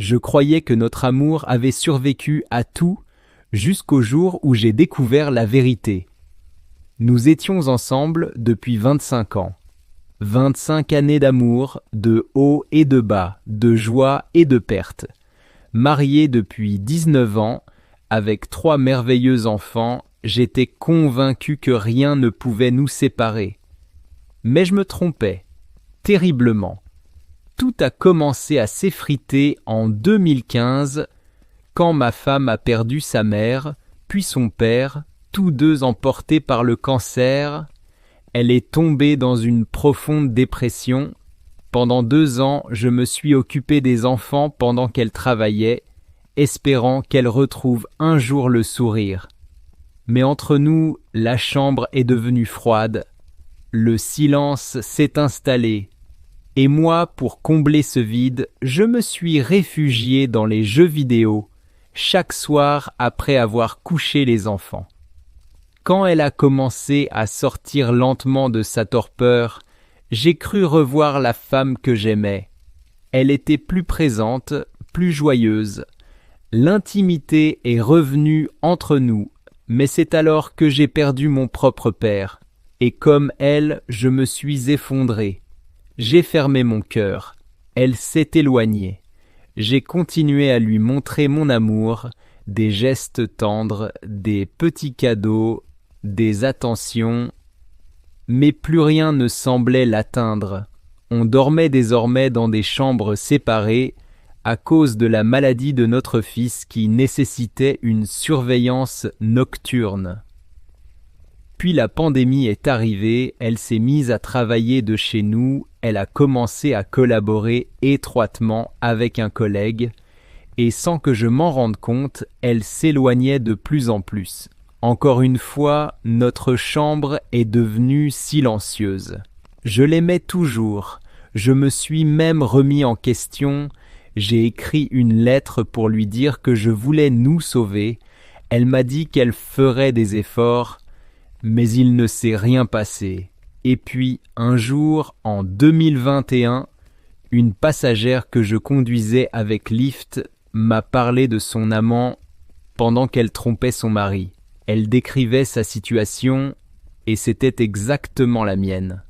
Je croyais que notre amour avait survécu à tout jusqu'au jour où j'ai découvert la vérité. Nous étions ensemble depuis 25 ans. 25 années d'amour, de hauts et de bas, de joie et de pertes. Mariés depuis 19 ans, avec 3 merveilleux enfants, j'étais convaincu que rien ne pouvait nous séparer. Mais je me trompais, terriblement. Tout a commencé à s'effriter en 2015, quand ma femme a perdu sa mère, puis son père, tous deux emportés par le cancer. Elle est tombée dans une profonde dépression. Pendant 2 ans, je me suis occupé des enfants pendant qu'elle travaillait, espérant qu'elle retrouve un jour le sourire. Mais entre nous, la chambre est devenue froide. Le silence s'est installé. Et moi, pour combler ce vide, je me suis réfugié dans les jeux vidéo, chaque soir après avoir couché les enfants. Quand elle a commencé à sortir lentement de sa torpeur, j'ai cru revoir la femme que j'aimais. Elle était plus présente, plus joyeuse. L'intimité est revenue entre nous, mais c'est alors que j'ai perdu mon propre père. Et comme elle, je me suis effondré. J'ai fermé mon cœur. Elle s'est éloignée. J'ai continué à lui montrer mon amour, des gestes tendres, des petits cadeaux, des attentions, mais plus rien ne semblait l'atteindre. On dormait désormais dans des chambres séparées à cause de la maladie de notre fils qui nécessitait une surveillance nocturne. Puis la pandémie est arrivée, elle s'est mise à travailler de chez nous, elle a commencé à collaborer étroitement avec un collègue, et sans que je m'en rende compte, elle s'éloignait de plus en plus. Encore une fois, notre chambre est devenue silencieuse. Je l'aimais toujours, je me suis même remis en question, j'ai écrit une lettre pour lui dire que je voulais nous sauver, elle m'a dit qu'elle ferait des efforts, mais il ne s'est rien passé. Et puis, un jour, en 2021, une passagère que je conduisais avec Lyft m'a parlé de son amant pendant qu'elle trompait son mari. Elle décrivait sa situation et c'était exactement la mienne.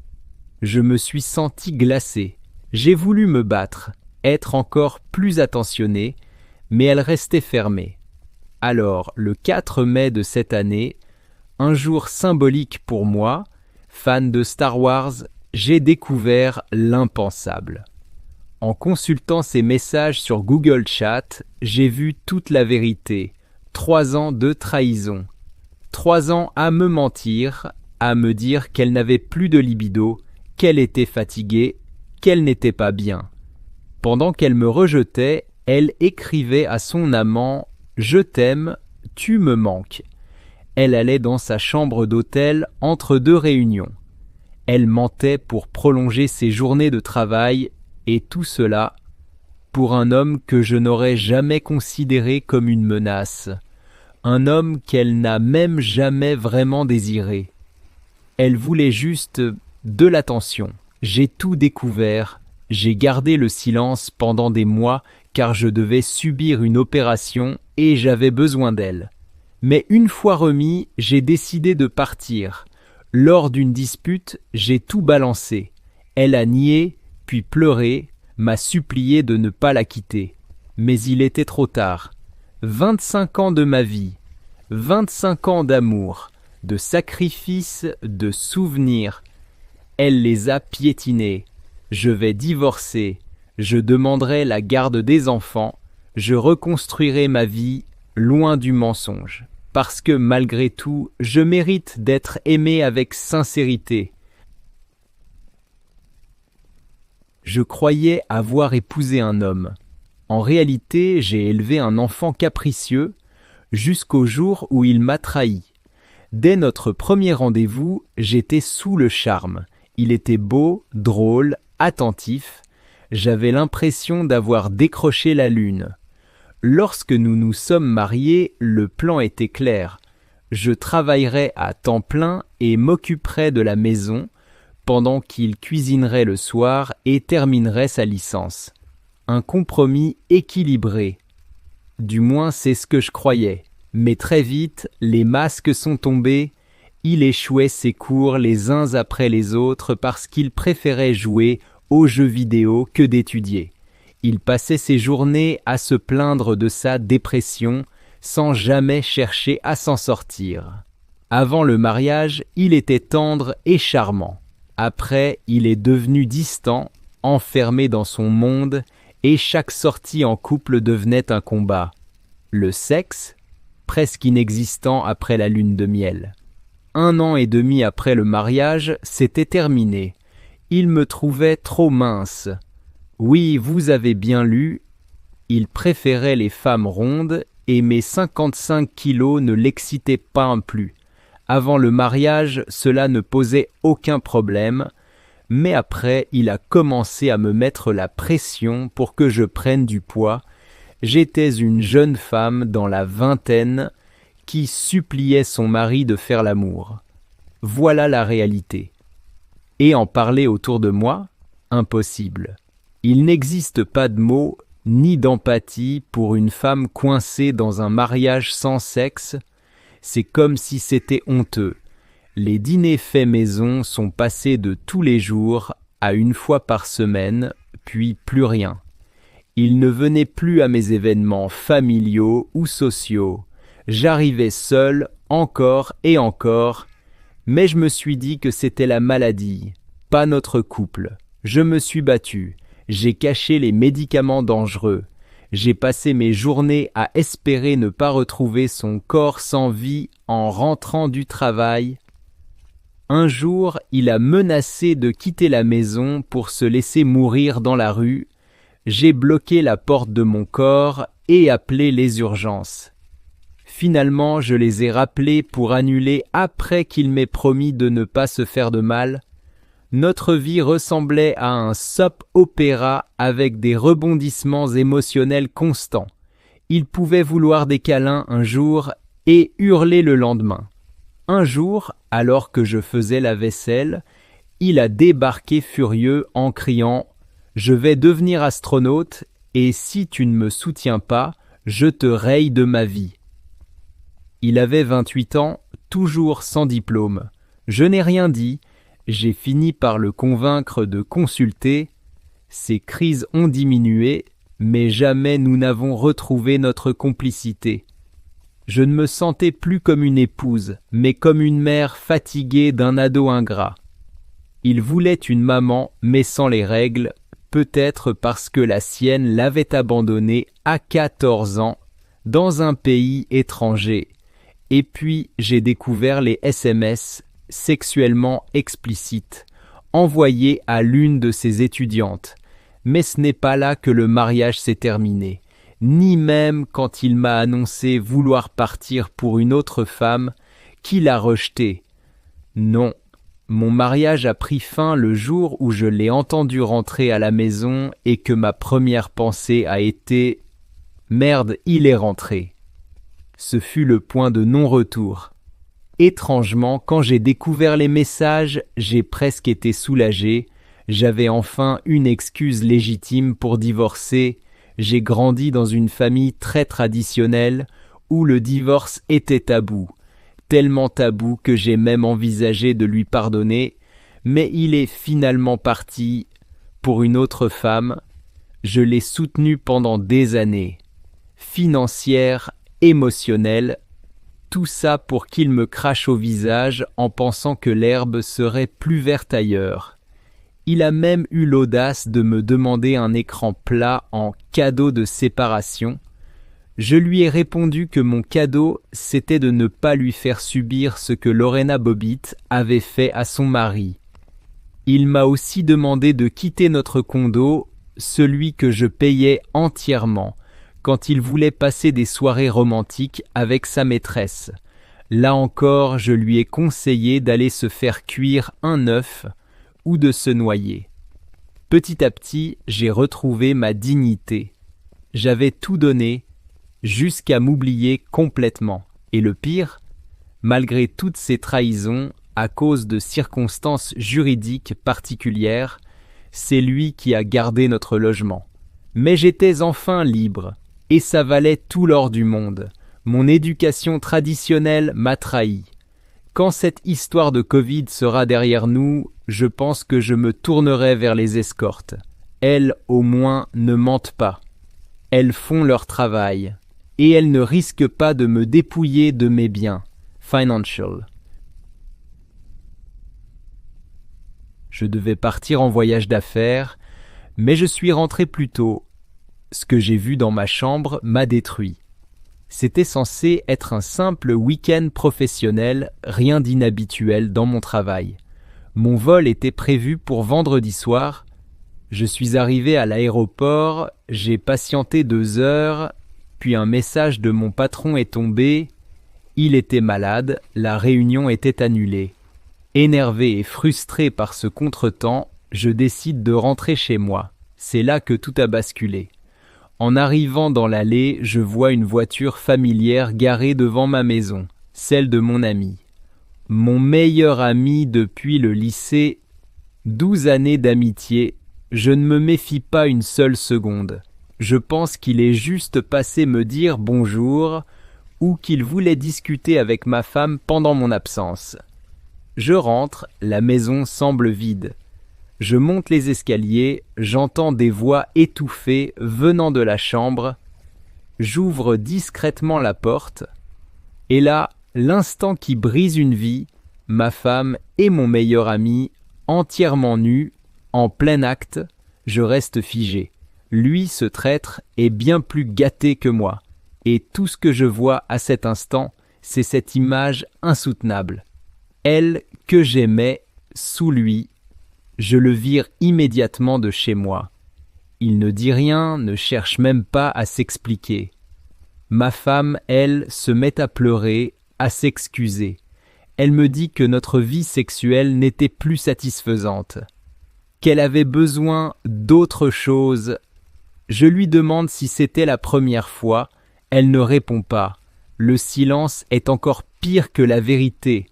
Je me suis senti glacé. J'ai voulu me battre, être encore plus attentionné, mais elle restait fermée. Alors, le 4 mai de cette année, un jour symbolique pour moi, fan de Star Wars, j'ai découvert l'impensable. En consultant ses messages sur Google Chat, j'ai vu toute la vérité. 3 ans de trahison. 3 ans à me mentir, à me dire qu'elle n'avait plus de libido, qu'elle était fatiguée, qu'elle n'était pas bien. Pendant qu'elle me rejetait, elle écrivait à son amant « Je t'aime, tu me manques ». Elle allait dans sa chambre d'hôtel entre 2 réunions. Elle mentait pour prolonger ses journées de travail, et tout cela pour un homme que je n'aurais jamais considéré comme une menace. Un homme qu'elle n'a même jamais vraiment désiré. Elle voulait juste de l'attention. J'ai tout découvert. J'ai gardé le silence pendant des mois car je devais subir une opération et j'avais besoin d'elle. Mais une fois remis, j'ai décidé de partir. Lors d'une dispute, j'ai tout balancé. Elle a nié, puis pleuré, m'a supplié de ne pas la quitter. Mais il était trop tard. 25 ans de ma vie, 25 ans d'amour, de sacrifices, de souvenirs. Elle les a piétinés. Je vais divorcer, je demanderai la garde des enfants, je reconstruirai ma vie loin du mensonge. Parce que malgré tout, je mérite d'être aimé avec sincérité. Je croyais avoir épousé un homme. En réalité, j'ai élevé un enfant capricieux jusqu'au jour où il m'a trahi. Dès notre premier rendez-vous, j'étais sous le charme. Il était beau, drôle, attentif. J'avais l'impression d'avoir décroché la lune. Lorsque nous nous sommes mariés, le plan était clair. Je travaillerais à temps plein et m'occuperais de la maison pendant qu'il cuisinerait le soir et terminerait sa licence. un compromis équilibré. Du moins c'est ce que je croyais. Mais très vite, les masques sont tombés, il échouait ses cours les uns après les autres parce qu'il préférait jouer aux jeux vidéo que d'étudier. Il passait ses journées à se plaindre de sa dépression sans jamais chercher à s'en sortir. Avant le mariage, il était tendre et charmant. Après, il est devenu distant, enfermé dans son monde, et chaque sortie en couple devenait un combat. Le sexe, presque inexistant après la lune de miel. 1 an et demi après le mariage, c'était terminé. Il me trouvait trop mince. Oui, vous avez bien lu, il préférait les femmes rondes et mes 55 kilos ne l'excitaient pas plus. Avant le mariage, cela ne posait aucun problème, mais après, il a commencé à me mettre la pression pour que je prenne du poids. J'étais une jeune femme dans la vingtaine qui suppliait son mari de faire l'amour. Voilà la réalité. Et en parler autour de moi? Impossible. Il n'existe pas de mots ni d'empathie pour une femme coincée dans un mariage sans sexe. C'est comme si c'était honteux. Les dîners faits maison sont passés de tous les jours à 1 fois par semaine, puis plus rien. Il ne venait plus à mes événements familiaux ou sociaux. J'arrivais seul, encore et encore, mais je me suis dit que c'était la maladie, pas notre couple. Je me suis battu, j'ai caché les médicaments dangereux, j'ai passé mes journées à espérer ne pas retrouver son corps sans vie en rentrant du travail. Un jour, il a menacé de quitter la maison pour se laisser mourir dans la rue. J'ai bloqué la porte de mon corps et appelé les urgences. Finalement, je les ai rappelés pour annuler après qu'il m'ait promis de ne pas se faire de mal. Notre vie ressemblait à un soap-opéra avec des rebondissements émotionnels constants. Il pouvait vouloir des câlins un jour et hurler le lendemain. Un jour, alors que je faisais la vaisselle, il a débarqué furieux en criant « Je vais devenir astronaute et si tu ne me soutiens pas, je te raye de ma vie. » Il avait 28 ans, toujours sans diplôme. Je n'ai rien dit, j'ai fini par le convaincre de consulter. Ses crises ont diminué, mais jamais nous n'avons retrouvé notre complicité. Je ne me sentais plus comme une épouse, mais comme une mère fatiguée d'un ado ingrat. Il voulait une maman, mais sans les règles, peut-être parce que la sienne l'avait abandonné à 14 ans, dans un pays étranger. Et puis, j'ai découvert les SMS sexuellement explicites, envoyés à l'une de ses étudiantes. Mais ce n'est pas là que le mariage s'est terminé, ni même quand il m'a annoncé vouloir partir pour une autre femme qu'il a rejetée. Non, mon mariage a pris fin le jour où je l'ai entendu rentrer à la maison et que ma première pensée a été « Merde, il est rentré ». Ce fut le point de non-retour. Étrangement, quand j'ai découvert les messages, j'ai presque été soulagé. J'avais enfin une excuse légitime pour divorcer. J'ai grandi dans une famille très traditionnelle où le divorce était tabou. Tellement tabou que j'ai même envisagé de lui pardonner, mais il est finalement parti pour une autre femme. Je l'ai soutenu pendant des années. Financière, émotionnelle, tout ça pour qu'il me crache au visage en pensant que l'herbe serait plus verte ailleurs. Il a même eu l'audace de me demander un écran plat en cadeau de séparation. Je lui ai répondu que mon cadeau, c'était de ne pas lui faire subir ce que Lorena Bobbitt avait fait à son mari. Il m'a aussi demandé de quitter notre condo, celui que je payais entièrement, quand il voulait passer des soirées romantiques avec sa maîtresse. Là encore, je lui ai conseillé d'aller se faire cuire un œuf ou de se noyer. Petit à petit, j'ai retrouvé ma dignité. J'avais tout donné, jusqu'à m'oublier complètement. Et le pire, malgré toutes ces trahisons, à cause de circonstances juridiques particulières, c'est lui qui a gardé notre logement. Mais j'étais enfin libre, et ça valait tout l'or du monde. Mon éducation traditionnelle m'a trahi. Quand cette histoire de Covid sera derrière nous, je pense que je me tournerai vers les escortes. Elles, au moins, ne mentent pas. Elles font leur travail. Et elles ne risquent pas de me dépouiller de mes biens. Financial. Je devais partir en voyage d'affaires, mais je suis rentré plus tôt. Ce que j'ai vu dans ma chambre m'a détruit. C'était censé être un simple week-end professionnel, rien d'inhabituel dans mon travail. Mon vol était prévu pour vendredi soir. Je suis arrivé à l'aéroport, j'ai patienté 2 heures, puis un message de mon patron est tombé. Il était malade, la réunion était annulée. Énervé et frustré par ce contretemps, je décide de rentrer chez moi. C'est là que tout a basculé. En arrivant dans l'allée, je vois une voiture familière garée devant ma maison, celle de mon ami. Mon meilleur ami depuis le lycée, 12 années d'amitié, je ne me méfie pas une seule seconde. Je pense qu'il est juste passé me dire bonjour ou qu'il voulait discuter avec ma femme pendant mon absence. Je rentre, la maison semble vide. Je monte les escaliers, j'entends des voix étouffées venant de la chambre. J'ouvre discrètement la porte. Et là, l'instant qui brise une vie, ma femme et mon meilleur ami, entièrement nus, en plein acte, je reste figé. Lui, ce traître, est bien plus gâté que moi. Et tout ce que je vois à cet instant, c'est cette image insoutenable. Elle que j'aimais, sous lui. Je le vire immédiatement de chez moi. Il ne dit rien, ne cherche même pas à s'expliquer. Ma femme, elle, se met à pleurer, à s'excuser. Elle me dit que notre vie sexuelle n'était plus satisfaisante, qu'elle avait besoin d'autre chose. Je lui demande si c'était la première fois. Elle ne répond pas. Le silence est encore pire que la vérité.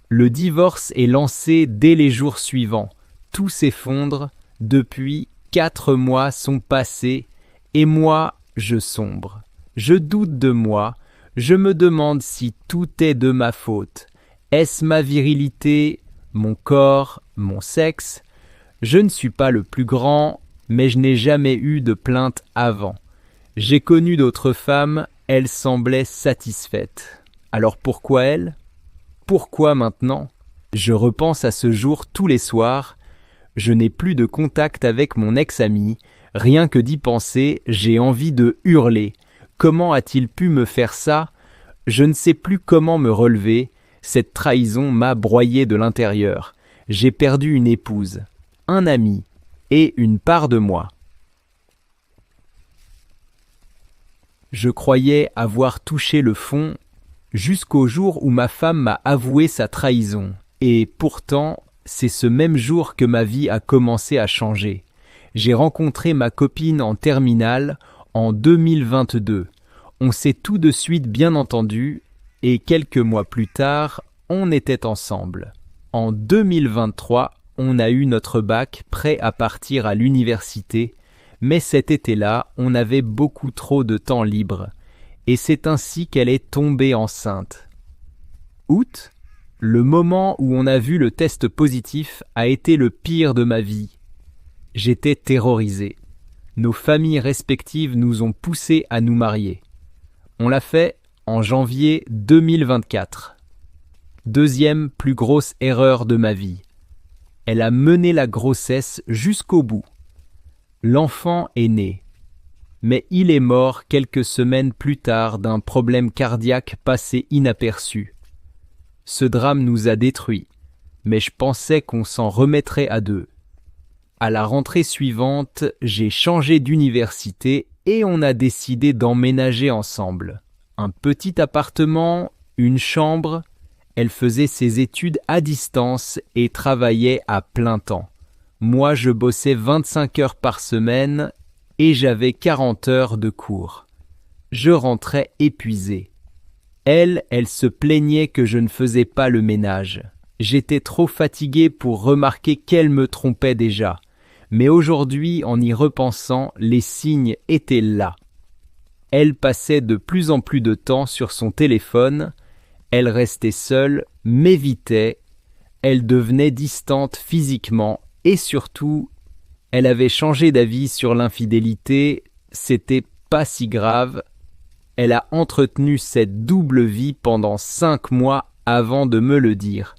Le divorce est lancé dès les jours suivants. Tout s'effondre. Depuis, 4 mois sont passés et moi, je sombre. Je doute de moi. Je me demande si tout est de ma faute. Est-ce ma virilité, mon corps, mon sexe? Je ne suis pas le plus grand, mais je n'ai jamais eu de plainte avant. J'ai connu d'autres femmes, elles semblaient satisfaites. Alors pourquoi elle? Pourquoi maintenant? Je repense à ce jour tous les soirs. Je n'ai plus de contact avec mon ex-ami. Rien que d'y penser, j'ai envie de hurler. Comment a-t-il pu me faire ça? Je ne sais plus comment me relever. Cette trahison m'a broyé de l'intérieur. J'ai perdu une épouse, un ami et une part de moi. Je croyais avoir touché le fond jusqu'au jour où ma femme m'a avoué sa trahison. Et pourtant, c'est ce même jour que ma vie a commencé à changer. J'ai rencontré ma copine en terminale en 2022. On s'est tout de suite bien entendu et quelques mois plus tard, on était ensemble. En 2023, on a eu notre bac prêt à partir à l'université, mais cet été-là, on avait beaucoup trop de temps libre. Et c'est ainsi qu'elle est tombée enceinte. Août, le moment où on a vu le test positif a été le pire de ma vie. J'étais terrorisé. Nos familles respectives nous ont poussés à nous marier. On l'a fait en janvier 2024. Deuxième plus grosse erreur de ma vie. Elle a mené la grossesse jusqu'au bout. L'enfant est né. Mais il est mort quelques semaines plus tard d'un problème cardiaque passé inaperçu. Ce drame nous a détruits, mais je pensais qu'on s'en remettrait à deux. À la rentrée suivante, j'ai changé d'université et on a décidé d'emménager ensemble. Un petit appartement, une chambre. Elle faisait ses études à distance et travaillait à plein temps. Moi, je bossais 25 heures par semaine et j'avais 40 heures de cours. Je rentrais épuisé. Elle se plaignait que je ne faisais pas le ménage. J'étais trop fatigué pour remarquer qu'elle me trompait déjà. Mais aujourd'hui, en y repensant, les signes étaient là. Elle passait de plus en plus de temps sur son téléphone, elle restait seule, m'évitait, elle devenait distante physiquement et surtout, elle avait changé d'avis sur l'infidélité, c'était pas si grave. Elle a entretenu cette double vie pendant 5 mois avant de me le dire.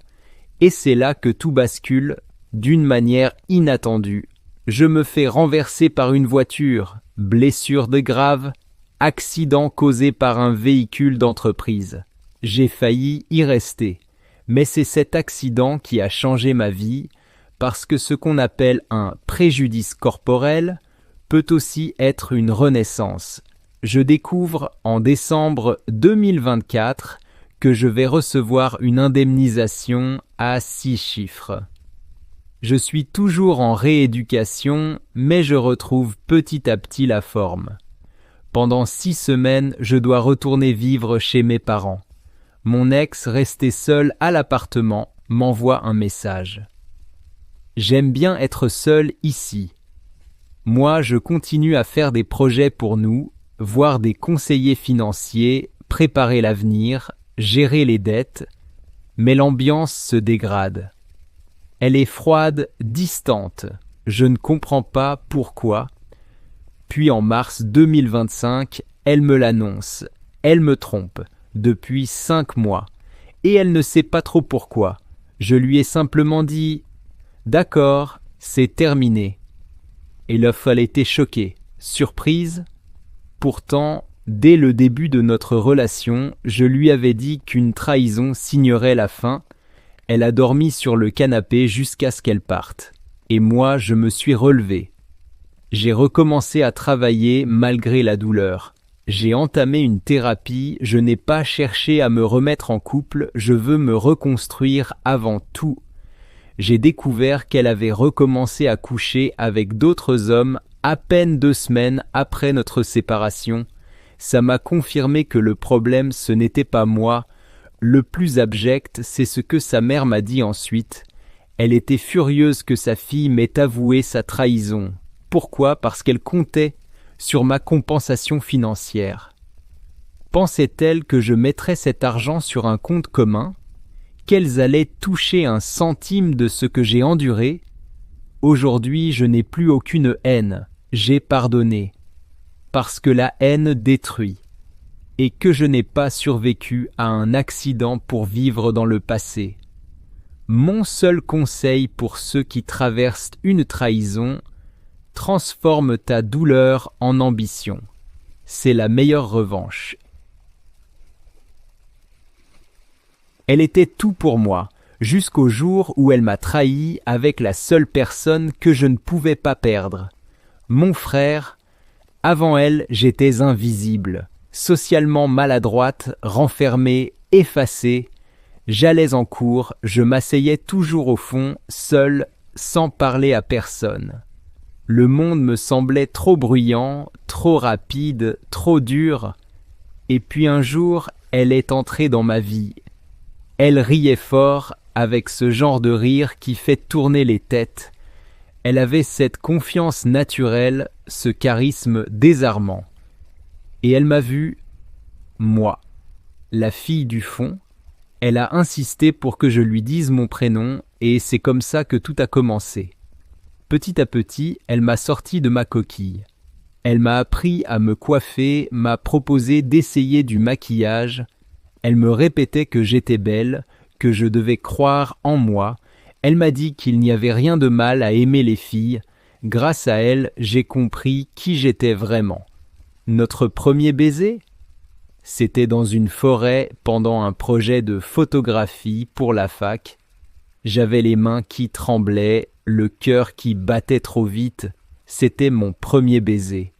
Et c'est là que tout bascule, d'une manière inattendue. Je me fais renverser par une voiture, blessure de grave, accident causé par un véhicule d'entreprise. J'ai failli y rester. Mais c'est cet accident qui a changé ma vie, parce que ce qu'on appelle un préjudice corporel peut aussi être une renaissance. Je découvre en décembre 2024 que je vais recevoir une indemnisation à 6 chiffres. Je suis toujours en rééducation, mais je retrouve petit à petit la forme. Pendant 6 semaines, je dois retourner vivre chez mes parents. Mon ex, resté seul à l'appartement, m'envoie un message. J'aime bien être seul ici. Moi, je continue à faire des projets pour nous, voir des conseillers financiers, préparer l'avenir, gérer les dettes, mais l'ambiance se dégrade. Elle est froide, distante. Je ne comprends pas pourquoi. Puis en mars 2025, elle me l'annonce. Elle me trompe depuis 5 mois. Et elle ne sait pas trop pourquoi. Je lui ai simplement dit « D'accord, c'est terminé ». Et l'offre, elle était choquée, surprise. Pourtant, dès le début de notre relation, je lui avais dit qu'une trahison signerait la fin. Elle a dormi sur le canapé jusqu'à ce qu'elle parte. Et moi, je me suis relevé. J'ai recommencé à travailler malgré la douleur. J'ai entamé une thérapie, je n'ai pas cherché à me remettre en couple, je veux me reconstruire avant tout. J'ai découvert qu'elle avait recommencé à coucher avec d'autres hommes à peine 2 semaines après notre séparation. Ça m'a confirmé que le problème, ce n'était pas moi. Le plus abject, c'est ce que sa mère m'a dit ensuite. Elle était furieuse que sa fille m'ait avoué sa trahison. Pourquoi ? Parce qu'elle comptait sur ma compensation financière. Pensait-elle que je mettrais cet argent sur un compte commun ? Qu'elles allaient toucher un centime de ce que j'ai enduré ? Aujourd'hui, je n'ai plus aucune haine. J'ai pardonné. Parce que la haine détruit. Et que je n'ai pas survécu à un accident pour vivre dans le passé. Mon seul conseil pour ceux qui traversent une trahison, transforme ta douleur en ambition. C'est la meilleure revanche. Elle était tout pour moi, jusqu'au jour où elle m'a trahi avec la seule personne que je ne pouvais pas perdre. Mon frère. Avant elle, j'étais invisible, socialement maladroite, renfermée, effacée. J'allais en cours, je m'asseyais toujours au fond, seule, sans parler à personne. Le monde me semblait trop bruyant, trop rapide, trop dur. Et puis un jour, elle est entrée dans ma vie. Elle riait fort, avec ce genre de rire qui fait tourner les têtes. Elle avait cette confiance naturelle, ce charisme désarmant. Et elle m'a vu, moi, la fille du fond. Elle a insisté pour que je lui dise mon prénom, et c'est comme ça que tout a commencé. Petit à petit, elle m'a sorti de ma coquille. Elle m'a appris à me coiffer, m'a proposé d'essayer du maquillage. Elle me répétait que j'étais belle, que je devais croire en moi. Elle m'a dit qu'il n'y avait rien de mal à aimer les filles. Grâce à elle, j'ai compris qui j'étais vraiment. Notre premier baiser ? C'était dans une forêt pendant un projet de photographie pour la fac. J'avais les mains qui tremblaient, le cœur qui battait trop vite. C'était mon premier baiser.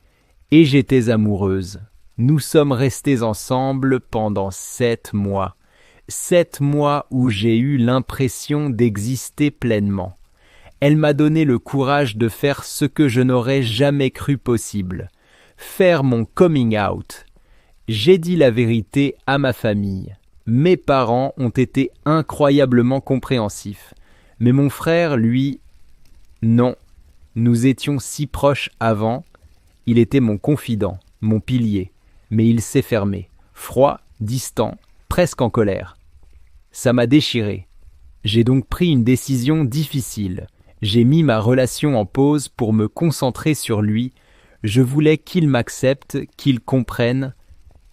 Et j'étais amoureuse. Nous sommes restés ensemble pendant 7 mois. 7 mois où j'ai eu l'impression d'exister pleinement. Elle m'a donné le courage de faire ce que je n'aurais jamais cru possible. Faire mon coming out. J'ai dit la vérité à ma famille. Mes parents ont été incroyablement compréhensifs. Mais mon frère, lui, non. Nous étions si proches avant. Il était mon confident, mon pilier, mais il s'est fermé, froid, distant, presque en colère. Ça m'a déchiré. J'ai donc pris une décision difficile. J'ai mis ma relation en pause pour me concentrer sur lui. Je voulais qu'il m'accepte, qu'il comprenne.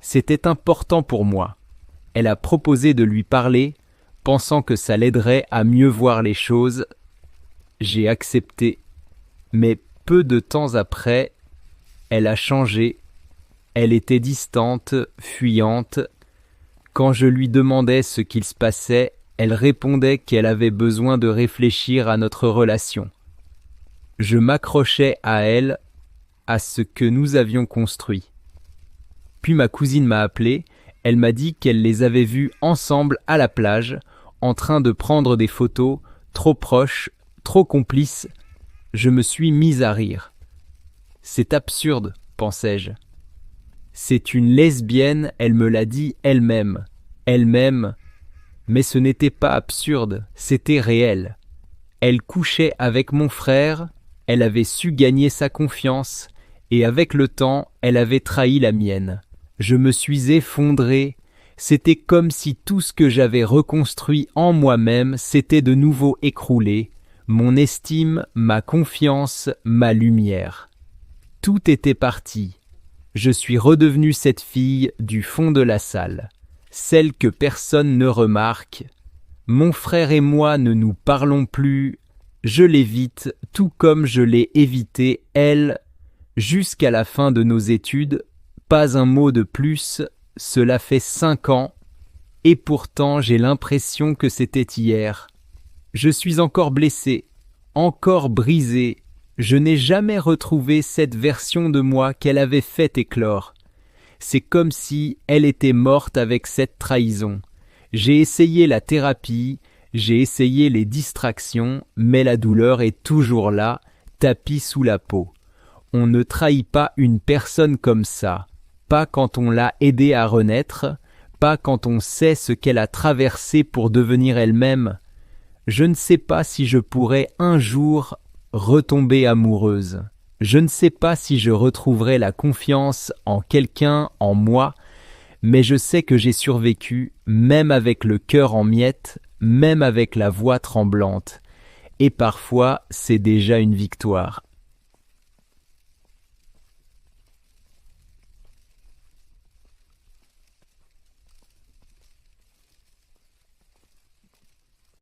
C'était important pour moi. Elle a proposé de lui parler, pensant que ça l'aiderait à mieux voir les choses. J'ai accepté. Mais peu de temps après, elle a changé. Elle était distante, fuyante. Quand je lui demandais ce qu'il se passait, elle répondait qu'elle avait besoin de réfléchir à notre relation. Je m'accrochais à elle, à ce que nous avions construit. Puis ma cousine m'a appelé, elle m'a dit qu'elle les avait vus ensemble à la plage, en train de prendre des photos, trop proches, trop complices. Je me suis mise à rire. C'est absurde, pensais-je. C'est une lesbienne, elle me l'a dit elle-même. Elle-même. Mais ce n'était pas absurde, c'était réel. Elle couchait avec mon frère, elle avait su gagner sa confiance, et avec le temps, elle avait trahi la mienne. Je me suis effondré, c'était comme si tout ce que j'avais reconstruit en moi-même s'était de nouveau écroulé, mon estime, ma confiance, ma lumière. Tout était parti. Je suis redevenu cette fille du fond de la salle, celle que personne ne remarque. Mon frère et moi ne nous parlons plus, je l'évite tout comme je l'ai évité elle, jusqu'à la fin de nos études, pas un mot de plus, cela fait 5 ans, et pourtant j'ai l'impression que c'était hier. Je suis encore blessé, encore brisé, je n'ai jamais retrouvé cette version de moi qu'elle avait fait éclore. C'est comme si elle était morte avec cette trahison. J'ai essayé la thérapie, j'ai essayé les distractions, mais la douleur est toujours là, tapie sous la peau. On ne trahit pas une personne comme ça, pas quand on l'a aidée à renaître, pas quand on sait ce qu'elle a traversé pour devenir elle-même. Je ne sais pas si je pourrais un jour retomber amoureuse. Je ne sais pas si je retrouverai la confiance en quelqu'un, en moi, mais je sais que j'ai survécu, même avec le cœur en miettes, même avec la voix tremblante. Et parfois, c'est déjà une victoire.